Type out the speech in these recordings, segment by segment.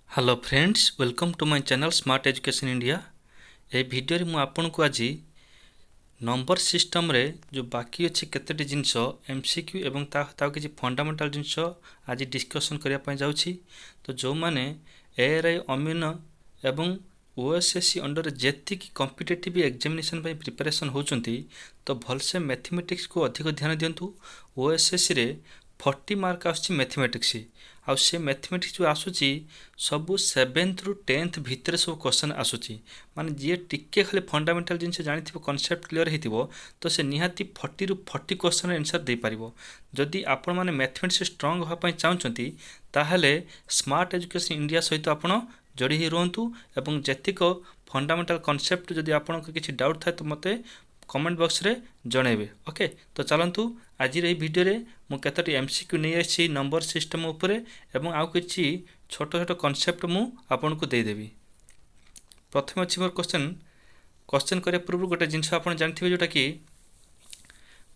Hello friends, welcome to my channel smart education India. ये video रे मु आपन को आज नंबर सिस्टम रे जो बाकी अच्छी केतेटी जिनस एमसीक्यू एवं ता किछि फंडामेंटल जिनस आज डिस्कशन करिया पय जाउछि। तो जो माने एआरआई अमीन एवं ओएसएससी अंडर जेति की कॉम्पिटिटिव एग्जामिनेशन पय प्रिपरेशन होचंती तो भलसे मैथमेटिक्स को अधिक ध्यान दियंतु। ओएसएससी रे 40 मार्क आसुछि मैथमेटिक्स आ से मैथमेटिक्स जो आसुछि सबु 7th रु 10th भितर सब क्वेश्चन आसुछि। माने जे टिके खाली फंडामेंटल जिनसे जानिथिबो कॉन्सेप्ट क्लियर हेतिबो तो से निहाती 40 रु 40 क्वेश्चन आंसर दे पारिबो। जदि आपण माने मैथमेटिक्स स्ट्रांग होवा पय चाहउचंती ताहले स्मार्ट एजुकेशन इंडिया सहित आपण जोड़ी ही रहंतु एवं जेतिक फंडामेंटल कॉन्सेप्ट जदि आपण किछि डाउट थाए तो मते कमेंट बॉक्स रे जणेबे। ओके, तो चलंतु आज रे वीडियो रे मु केतटी एमसीक्यू नै आछि नंबर सिस्टम ऊपर एवं आउ किछि छोट छोट कॉन्सेप्ट मु आपन को दे देबी। प्रथम अछि मोर क्वेश्चन करे पूर्व गोटे जिंस आपन जानथिबे जोटा कि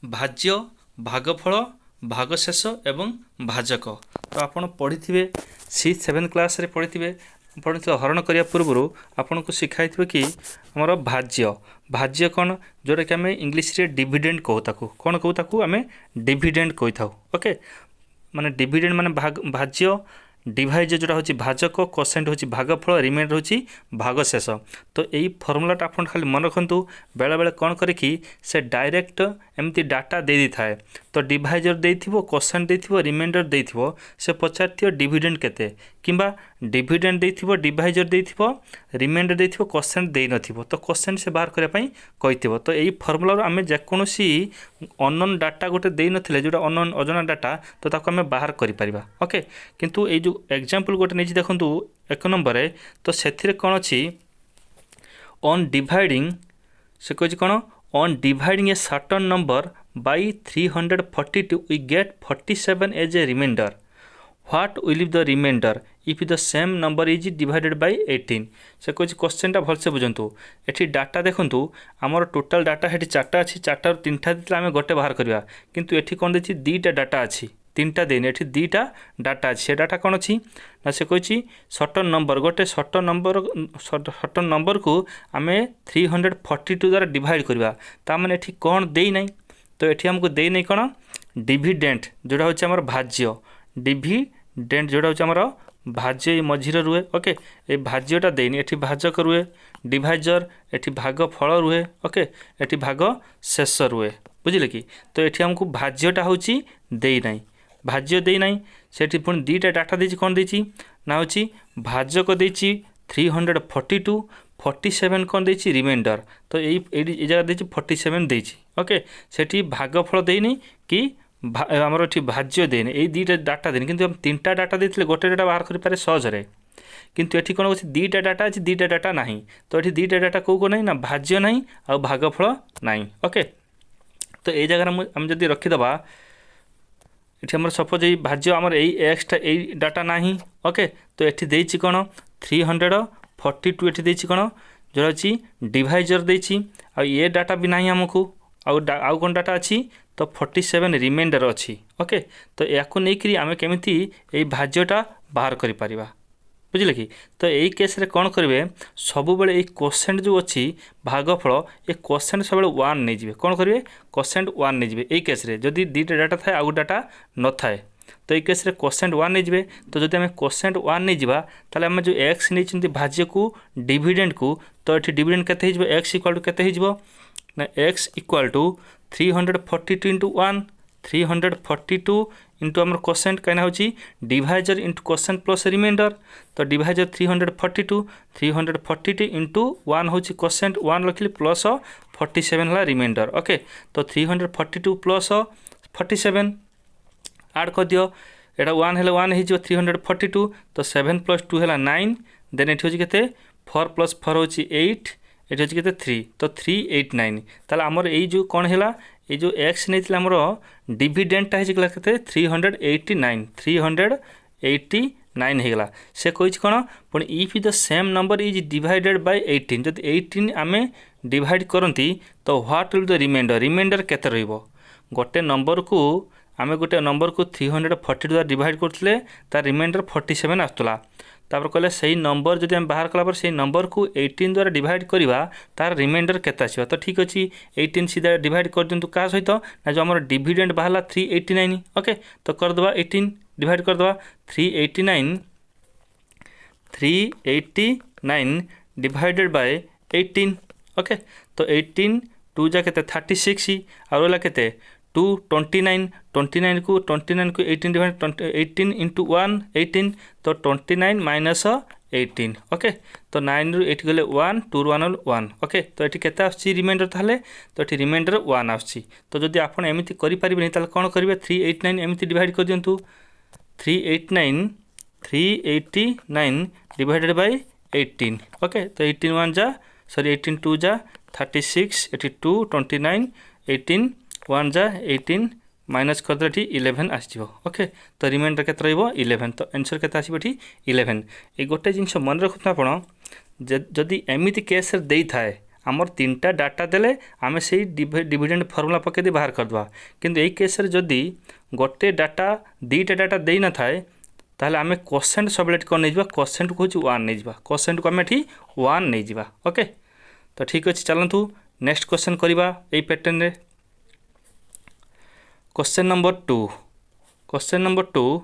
भाज्य, भागफल, भागशेष एवं भाजक। तो आपन पढिथिबे 7 क्लास रे पढिथिबे हरण करिया पूर्व आपन को सिखाई कि हमर भाज्य कौन जोटा कि आम इंग्लीश रे डिविडेंड कहू ताकू कौन कहू ताकू आम डिविडेंड कही था। ओके, माने डिविडेंड माने भाज्य, डिवाइज जोटा होची भाजक, कोसेंट होची भागफल, रिमाइंडर होची भागशेष। तो यही फर्मुलाटा आपन खाली मन रखंतु। बेले बेले कौन करे कि से डायरेक्ट एमती डाटा दे दी थाए तो डिवाइजर देथिबो, कोसेंट देथिबो, रिमाइंडर देथिबो, से पचारथियो डिविडेंड केते किंबा डिविडेंड देथिबो, डिवाइजर देथिबो, रिमाइंडर देथिबो, कोसेंट देइ नथिबो तो कोसेंट से बाहर करया पई कहिथिबो। तो यही फर्मुला आमे जे कोनोसी अननोन डाटा गोटे देइ नथिले जोटा अननोन अजना डाटा तो ताको आमे बाहर करि परिबा। ओके, किंतु ए जो एग्जांपल गोटे नै देखंतु 1 नंबर रे तो सेथिरे कोन अछि ऑन डिवाइडिंग से कहछि कोन on dividing a certain number by 342 we get 47 as a remainder. What will be the remainder if the same number is divided by 18? से कुछ क्वेश्चन टा भलसे बुझंतु। एठी डाटा देखंतु हमर टोटल डाटा हेठी 4टा अछि, 4टा रु 3टा दितला हमें गोटे बाहर करबा, किंतु एठी कोन देछि 2टा डाटा अछि, 3टा देने एठी 2टा डाटा अछि। से डाटा कोन अछि ना से कहछि सर्टेन नंबर, गोटे सर्टेन नंबर को हमें 342 द्वारा डिवाइड करबा, ता माने एठी कोन देइ नै तो एठी हमको दे नहीं कौन डिविडेंट जोड़ा होचे हमर भाज्य, डिविडेंट जोड़ा होचे हमर भाज्य मझिरे रुहे। ओके, ए भाज्यटा देनी एठी भाजक रुहे, डिवाइजर एठी भाग फल रुहे। ओके, एठी भाग शेष रुहे, बुझिले कि। तो एठी हमको भाज्यटा होची देई नाही, भाज्य देई नाही, सेठी पुणी 2टा डाटा देछि कोन देछि ना होची भाजक देछि 342, 47 कौन देछि रिमाइंडर। तो ए जगह देछि 47 देछि। ओके, सेठी भागफल देनी कि हमर एठी भाज्य देनी, ए 2टा डाटा देनी, किंतु हम 3टा डाटा देथिले गोटे डाटा बाहर करि पारे सहज रे, किंतु एठी कोन होछि 2टा डाटा अछि, 2टा डाटा नाही। तो एठी 2टा डाटा को नाही ना भाज्य नाही आ भागफल नाही। ओके, तो ए जगह हम जदी रखि दबा एठी हमर सपोज ए भाज्य हमर ए एक्स ए डाटा नाही। ओके, तो एठी देछि कोन 342 एठी देछि कोन जोरा अछि डिवाइजर देछि आ ये डाटा भी नाही हमकु आउ कोन डाटा अछि तो 47 रिमाइंडर अछि। ओके, तो याको नै करी आमे केमिति ए भाज्यटा बाहर करि परिबा, बुझिले कि। तो एई केस रे कोन करबे सब बेले ए कोसेंट जो अछि भागफल ए कोसेंट सब बेले 1 नै जिवे, कोन करबे कोसेंट 1 नै जिवे। एई केस रे जदी 2टा डाटा थाए आउ डाटा न थाए तो एई केस रे कोसेंट 1 नै जिवे। तो जदी हमें कोसेंट 1 नै जिबा ताले हम जो x नै चिंती भाज्य को डिविडेंड को तो एठी डिविडेंड केते हिजबो x इक्वल टू केते हिजबो ना x equal to 342 into 1, 342 into हमर कोसेंट कहना होची divisor into quotient plus remainder. तो डिवाइजर 342 इंटू 1 होची कोसेंट 1 लखिली प्लस 47 हला रिमाइंडर। ओके, तो 342 प्लस 47 ऐड कर दियो, एटा 1 हेले 1 हिजो 342 तो 7 प्लस 2 हेला 9, देन एठी होची केते 4 प्लस 4 होची 8, एठी होची केते 3 तो 389। ताले हमर एई जो कोन हेला ए जो x नैतिला हमर डिविडेंडटा हे गेला केते 389 हे गेला। से कहिछ कोन पण if the same number is divided by 18, जदि 18 आमे डिवाइड करंती तो व्हाट विल द रिमाइंडर केते रहइबो। गोटे नंबर को आमे गोटे नंबर को 342 द्वारा डिवाइड करथिले तार रिमाइंडर 47 आस्तला। तापर कहले सही नंबर जदि आम बाहर कला से नंबर को 18 द्वारा डिवाइड करवा तार रिमाइंडर केते आसीबा। तो ठीक अछि 18 सीधा डिवाइड कर दिंतु का सहित ना जो हमर डिविडेंड बाहला 389। ओके तो कर दबा 18 डिवाइड कर दबा 389 डिवाइडेड बाय 18। ओके तो 18 2 जा केते 36 और वाला केते 2 29 29 को 18 डिवाइड 18 इंटू 1 18 तो 29 माइनस 18। ओके तो 9 रु 8 गले 1 2 1 1। ओके तो ये केते आछि रिमाइंडर ताले तो ये रिमाइंडर 1 आछि। तो जदि आपण एमिति करि परिबे ताले कोन करिवे 389 एमिति डिवाइड कर दियंतु 389 डिवाइडेड बाय 18। ओके तो 18 1 जा सॉरी 18 2 जा 36 82 29 18 1 जा 18 माइनस कर दे 11 आसीबो। ओके तो रिमाइंडर केते रहइबो 11। तो आंसर केते आसीबो 11। ए गोटे जिंस मन रखु आपण जदि एमिति केस रे देई थाए आमर तीनटा डाटा देले आमे सेही डिविडेंड फार्मूला पके दे बाहर कर दवा। किंतु ए केस रे जदि गोटे डाटा दीटा डाटा देई ना थाए ताहले आमे कोसेंट सबलेट को नै जिबा कोसेंट को होची 1 नै जिबा कोसेंट को आमे 1 नै जिबा। ओके तो ठीक अछि चलंतु नेक्स्ट क्वेश्चन करिबा ए पैटर्न रे। Question number 2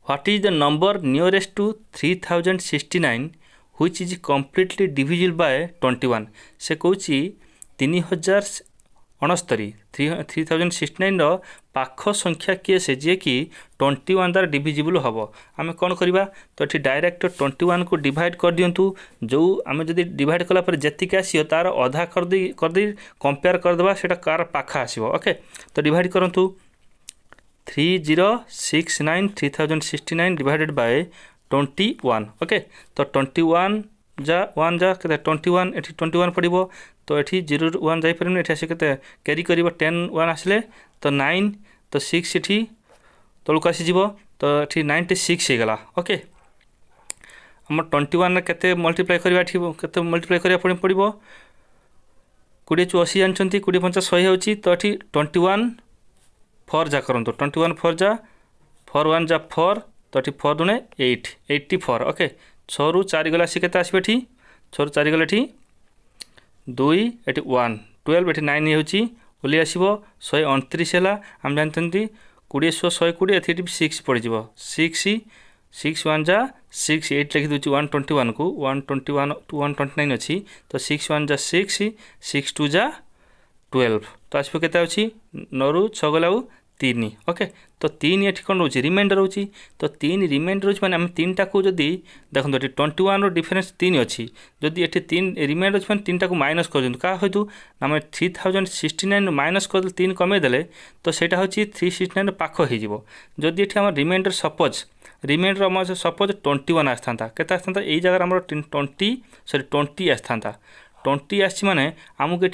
what is the number nearest to 3069 which is completely divisible by 21। से कहूची 3069 3069 रो पाख संख्या किए से जे कि 21 द्वारा डिविजिबल हम आम कौन करवा तो ये डायरेक्ट 21 को डिवाइड कर दिंतु जो आम जब डिवाइड कलापर जी आसो तार अधा कर कंपेयर करदे से कार पाखा आसो। ओके तो डिवाइड करूँ 3069 3069 डिवाइडेड बाय 21। ओके तो 21 जा 1 जा के 21 एठी 21 पड़ो तो ये 0 1 जापर ये आस के कैरी कर 10 1 आसले तो 9 तो 6 ये तौक आसीज तो ये 96 हो गला। ओके आम 21 केते मल्टीप्लाई करवा केते मल्टीप्लाई करा पड़ो 20 × 80 जानते 20 × 50 100 होची तो ये 21 4 जा करूँ 21 4 जा 4 1 जा 4 तो ये 4 दुने 8 84। ओके 6 रु 4 गला सी केते आसबे 6 रु 4 गला 2 ये 1 12 ये 9 होची ओली आसो 129 है आम जानते 20 120 ये 6 पड़ जा 6 1 जा 6 8 लिखी दूसरी 121 को 121 टू 129 अच्छी तो 6 1 जा 6 6 2 जा 12 तो आसो के 9 रु 6 गला 3। ओके तो 3 ये कौन रोचे रिमाइंडर रोची तो 3 रिमाइंडर रोचे मैंने 3टा को जदि देखो 21 रो डिफरेंस 3 अच्छी जदि ये 3 रिमाइंडर अच्छे 3टा को माइनस कर दिखाँ क्या हेतु आम 3069 माइनस कर 3 कमेदेले तो सेटा हूँ 369 पाख हो जदि ये आम रिमाइंडर सपोज रिमाइंडर आम सपोज 21 आसता के आसता यही जगह आम 20 आसता 20 आसी माने आमको ये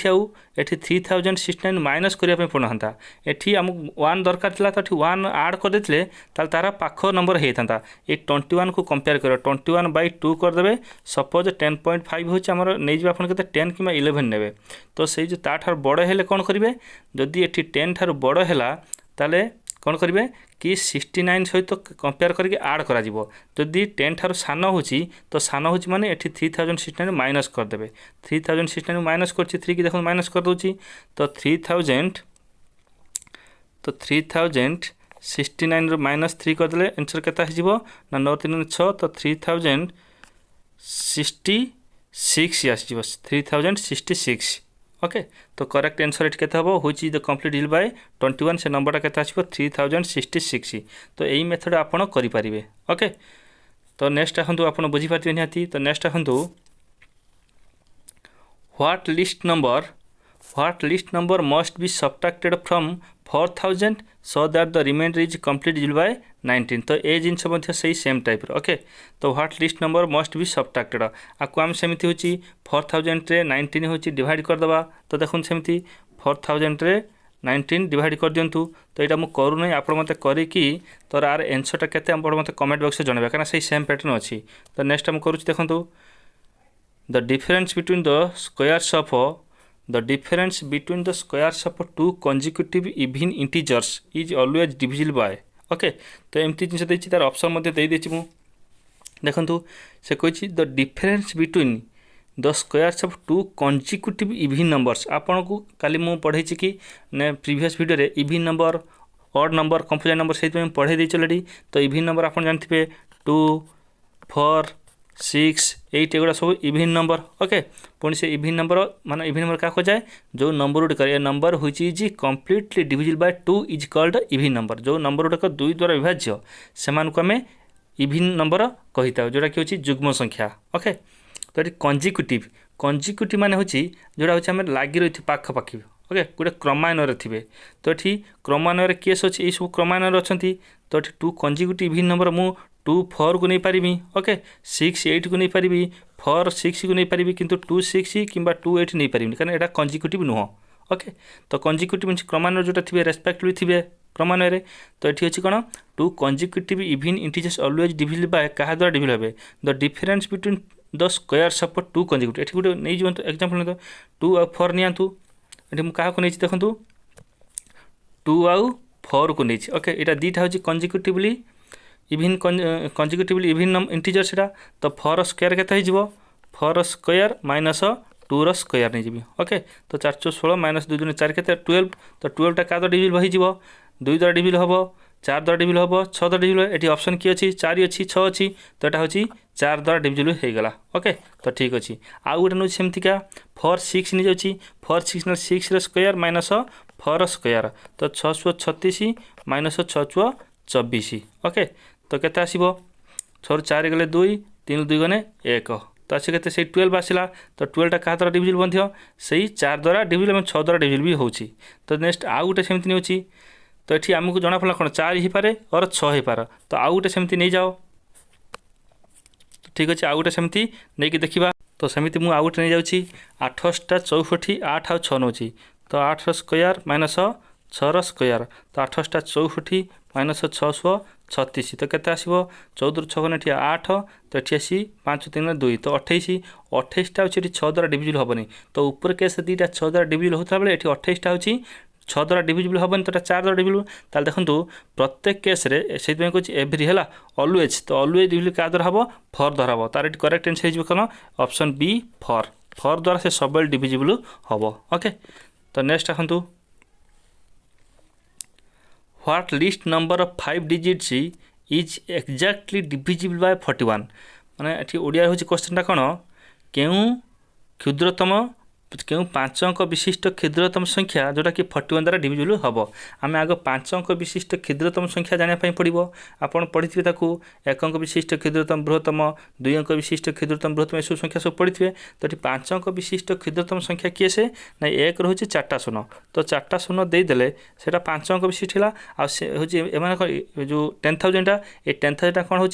3069 माइनस करने पड़ता ये आमको 1 दरकार था तो 1 आड कर देते तार पाख नंबर होता ये 21 को कंपेयर कर 21 बाय 2 करदे सपोज 10.5 हो नहीं आप 10 कि 11 ने तो से जो तार बड़ हेले कौन करेंगे जदि ये 10 ठार बड़ है ताले कौन करेंगे कि 69 सहित कंपेयर करके आड करा जदि 10 ठार सान हो तो सान हो माने ये 3069 माइनस करदे 3069 माइनस कर 3 की देखो माइनस कर दूची तो 3069 रो माइनस 3 करदे आंसर केता हो ना 9 3 6 तो 3066 आसो 3066। ओके तो करेक्ट आंसर ये केते हबो व्हिच इज द कंप्लीट डिल बाय 21 से नंबरटा केते आसीबो 3066। तो यही मेथड आपण करि परिबे। ओके तो नेक्स्ट आखंतु आपण बुझी पारथिबे निहाती तो नेक्स्ट आखंतु what least number must be subtracted from 4000 so that the remainder is complete डिल बाय 19। तो ये जिनस सही सेम टाइप ओके तो what least number must be subtracted आपको आम सेमती हो 4000 रे 19 हो डिवाइड करदे तो देखो सेमती 4000 रे 19 डिवाइड कर दिंतु तो यहाँ मुझे करूँ आप मत करी तो आर आंसरटा केते मत कमेंट बॉक्स में जनइबा कहीं सही सेम पैटर्न अच्छी। तो नेक्स्ट आम करूँ देखो the difference between the squares of to consecutive even integers is always divisible bye. Okay तो एमती जिन तार ऑप्शन दे देछि मु देखु से कही the difference between the squares of to consecutive even numbers. आपन को काली मु पढ़ाई कि ने प्रीवियस वीडियो रे even number odd number composite number से पढ़ाई दी चलती। तो इवन नंबर आप जानते 2 4 6 8 एगुड़ा सब इवन नंबर। ओके पुणी से इवन नंबर माने इवन नंबर क्या जाए जो नंबर गुड़िक ए नंबर हुई is completely divisible by 2 is called even number. जो नंबर गुड़िक 2 द्वारा विभाज्य से आम इवन नंबर कही था जोटा कि हूँ जुग्म संख्या। ओके तो ये कंजिक्यूटिव माने हूँ जोड़ा हूँ आम लगी रही पाखपाखी। ओके गोटे क्रमान्वय थे तो ये क्रमान्वय केस अच्छे ये सब क्रमान्वय अच्छा। तो ये 2 कंजिक्यूटिव इवन नंबर मु 2 4 को नहीं पारि। ओके 6 8 को नहीं पारि 4 6 को नहीं पारि किंतु 2 6 कि 2 8 नहीं पारि कारण यहाँ कंजिक्यूटिव नुह। ओके तो कंजिक्यूटिव मीन क्रमान्वय जोटा थे रेस्पेक्टिवली थे क्रमान्वय। तो ये अच्छी कौन 2 consecutive even integers always divisible by क्या द्वारा डिविजिबल हे the difference between the squares of 2 consecutive. ये गोटे नहीं जातु एक्जाम्पल नि 2 और 4 नियंतु ये मुझे क्या नहीं देखूँ 2 आउ 4 को नहीं। ओके यहाँ दीटा हूँ consecutively even consecutively even integer से तो 4 स्क्वायर के 4 स्क्वायर माइनस 2 स्क्वायर नहीं जी। ओके तो 4 4 16 माइनस 2 4 के 12 तो 12 टा क्या डिविजिबल हो 2 द्वारा डिविजिबल हम 4 द्वारा डिविजिबल हम 6 द्वारा डिविजिबल। ये ऑप्शन किए अच्छी 4 अच्छी 6 अच्छी तो यहाँ हूँ 4 द्वारा डिविजिबल हो गला। ओके तो ठीक अच्छे आउ गोटे नौ सेमती क्या 4 6 नहीं जाऊँगी 4 6 6 स्क्वायर माइनस 4 स्क्वायर तो 6 36 माइनस 6 24। ओके तो केते आसीबो 6 4 गले 2 3 2 गने 1 तो आसे केते से 12 आसला। तो 12 टा क्या द्वारा डिविजिबल बंध्य से 4 द्वारा डिविजिबल और 6 द्वारा डिविजिबल भी होची। तो नेक्स्ट आउ गोटे सेमती नहीं होची तो ये आमको जना पड़ा कौन 4 ही पारे और 6 ही पार तो आउ गोटे सेमती नहीं जाओ। ठीक अच्छे आउ गोटे सेमती नहीं कि देखा तो सेमती मुझे आउ गोटे नहीं जाऊँगी 8 टा 64 8 आउ 6 नौ तो 8 स्क्वायर माइनस 6 स्क्वायर तो 8 टा 64 माइनस 6 36 तो केते आसीबो 14 6 गने 8 तो ये आसी 5 3 2 तो 28 28 टा हूँ 6 द्वारा डिविजिबल हेनी। तो ऊपर केस 2टा 6 द्वारा डिविजिबल होता बेले ये 28 टा हूँ 6 द्वारा डिविजिबल हेनी तो 4 द्वारा डिविजिबल ताल देखो प्रत्येक केस से कह एव्री है ऑलवेज तो ऑलवेज डिविजिबल क्या द्वारा हम 4 द्वारा हम तार करेक्ट आंसर हो कौन ऑप्शन बी 4 द्वारा से सब डिविजिबल हम। ओके तो next आसतु What least number of 5 digits is exactly divisible by 41 माने ये ओडिया हूँ क्वेश्चन कौन क्यों क्षुद्रतम क्यों 5 अंक विशिष्ट क्षुद्रतम संख्या जोटा कि 41 द्वारा डिविजिबल हम। आम आग 5 अंक विशिष्ट क्षुद्रतम संख्या जानापी पड़ो आपड़ पढ़ी 1 अंक विशिष्ट क्षुद्रतम बृहत्तम 2 अंक विशिष्ट क्षुद्रतम बृहत्तम यू संख्या सब पढ़ी तो ये 5 अंक विशिष्ट क्षुद्रतम संख्या किए से ना 1 रोचे 4टा शून्य तो 4टा शून्य देदेले से 5 अंक विशिष्ट है हूँ जो 10,000 ये 10,000 कौन हो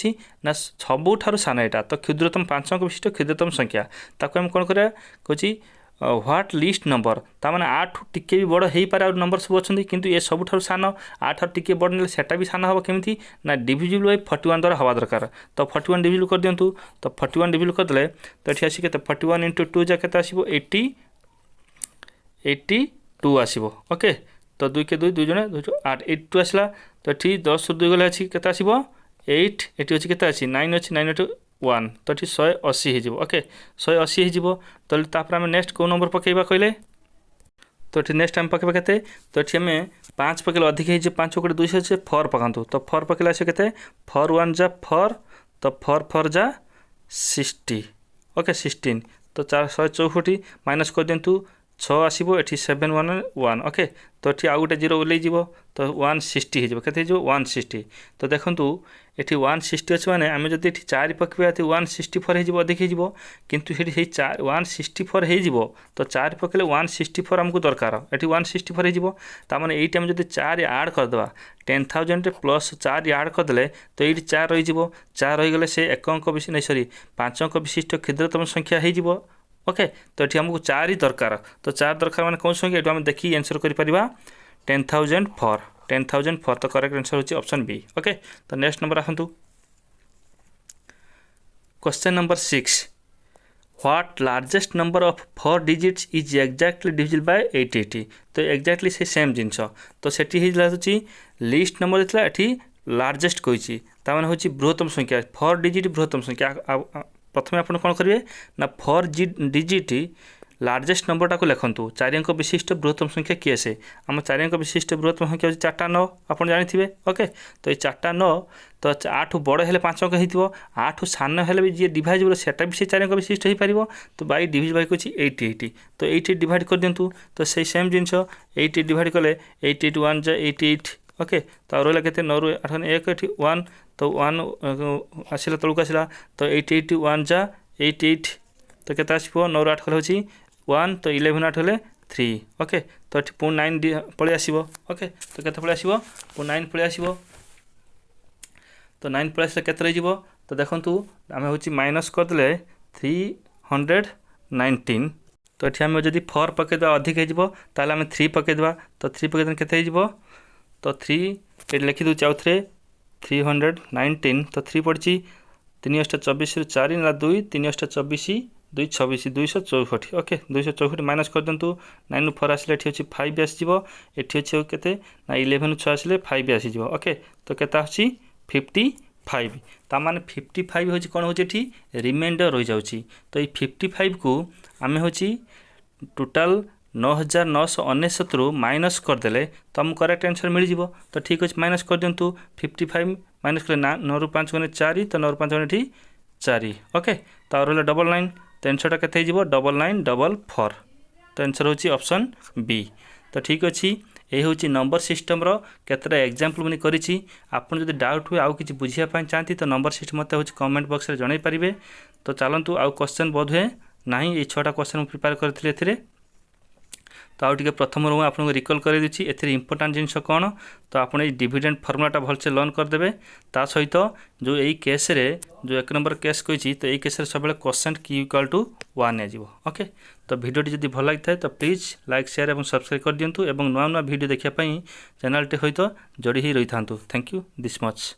सबुठ सान यहाँ तो क्षुद्रतम 5 अंक विशिष्ट क्षुद्रतम संख्या ताको कौन करा कहूँ ह्वाट लिस्ट नंबर ताने 8 टिके भी बड़ हो पारे नंबर सब अच्छे किंतु ये सबुठ सान 8 टिके बड़ ने सेटा भी सान हम केमी ना डिविजिबल बाय 41 द्वारा हवा दरकार तो 41 डिविजिबल कर दिंतु तो 41 डिविजिबल करदे तो ये आसिक 41 इंटू 2 जा के आसो 82 आसो। ओके तो 2 के 2 2 जने 8 82 आसला तो ये 10 2 गले अच्छी के आसो 8 ये अच्छी के अच्छी 9 अच्छी 9 8 1 तो ये 180 हो। ओके 180 हो तो आम नेक्स्ट कौ नंबर पकेबा कहले तो ये नेक्स्ट आम पकेबा के तो ये आम 5 पकेले अधिक हो 5 को 200 से 4 पकातु तो 4 पकेले आस के 4 1 जा 4 तो 4 4 जा 60। ओके 16 तो 164 माइनस कर दिंतु 6 आसो ये 7 1 1। ओके तो ये आउ गोटे 0 ओल्लै तो 160 हो के 160 तो देखूँ ये 160 अच्छे मैंने आम जब 4 पकेबा 164 हो अधिक हो किंतु ये 164 हो तो 4 पकेले 164 आमको दरकार ये 164 हो ताने ये आम जब 4 आड करदे 10,000 प्लस 4 आड करदे तो ये 4 रही 4 रहीगले से 1 अंक विशिष्ट नहीं सॉरी 5 अंक विशिष्ट क्षुद्रतम संख्या हो। ओके तो ये आमको 4 ही दरकार तो 4 दरकार मैंने कौन संख्या ये आम देखिए आंसर कर 10,004 तो करेक्ट आंसर होची ऑप्शन बी। ओके तो नेक्स्ट नंबर आसतु question number 6 what largest number of 4 digits is exactly divisible by 880 तो एक्जाक्टली से सेम जिनस तो सेठी होची लिस्ट नंबर देला एठी लार्जेस्ट कहिची तार हूँ बृहत्तम संख्या 4 डिजिट बृहत्तम संख्या प्रथम आप कौन करेंगे ना 4 डिजिट लार्जेस्ट नंबरटा को लिखु 4 अंक विशिष्ट बृहत्तम संख्या किए से आम 4 अंक विशिष्ट बृहत्तम संख्या 4टा 9 आप जानते ओके तो ये 4टा 9 तो 8 बड़ हेले 5 अंक हो 8 सान हेले भी जी डिवाइजेबल सेटा भी से 4 अंक विशिष्ट हो पार तो बाई डिविज बाई कौन 88 तो 88 डिवाइड कर दिंतु तो से सेम जिन 88 डिवाइड कले 88 1 जा 88 ओके तो रहा के 9 रू 8 1 1 तो 1 आसला तलक आसला तो 88 1 जा 88 तो केते आसो 9 रू 8 कले हो 1 तो 11 8 हेले 3 ओके तो ये पुणी 9 पलि आसो ओके तो केते पलि आसो पुणी 9 पलि आसो तो 9 पलि आसले केते रही तो देखंतु आमे होची माइनस करदेले 319 तो ये आम जब 4 पकईद अधिक हो ताल आम 3 पकईद तो 3 पकईद केते हो तो 3 ये लिखिदे आउ थे 319 तो 3 पड़ी 3 अष्ट 24 रु 4 ना 2 3 अष्ट 24 2 26 264 ओके 264 माइनस कर दिंतु 9 रू 4 आसले ये 5 आसो ये अच्छे के ना 11 6 आसले 5 आसीज ओके तो केता आसी 55 ताने 55 हूँ कौन हो रिमाइंडर रही जाऊँगी तो ये 55 को आम हूँ टोटाल 9999 रु माइनस करदे तो आमको करेक्ट आंसर मिल जाव तो ठीक अच्छे माइनस कर दिंतु 55 माइनस कले 9 रू 5 गने 4 तो 9 रू 5 गने 4 ओके तो रहा 99 तो आंसरटा केते हो 9944 तो आंसर हूँ ऑप्शन बी तो ठीक अच्छे ये हूँ नंबर सिस्टम केतटा एग्जाम्पल मुझे करी आपन जब डाउट हुए आउ कि बुझापी चाहती तो नंबर सिस्टम मत हूँ कमेंट बॉक्स में जन पारे तो चलतु आउ क्वेश्चन बोध हुए ना ये 6टा क्वेश्चन प्रिपेयर करी तो आउ टे प्रथम रू आपको रिकल कर दूसरी ए इंपोर्टाट जिनस कौन तो आप डिविडेंड फर्मुलाटा भलसे लर्न करदे ता सहित जो यही केस जो 1 नंबर केस कही तो यही केस सब क्वेश्चन की इक्वल टू 1 आजो ओके तो भिडियोटी जब भल लगी तो प्लीज लाइक शेयर और सब्सक्राइब कर दिंतु और नुआ नुआ भिडियो देखापी चैनल सहित जोड़ी ही रही था थैंक यू दिस मच।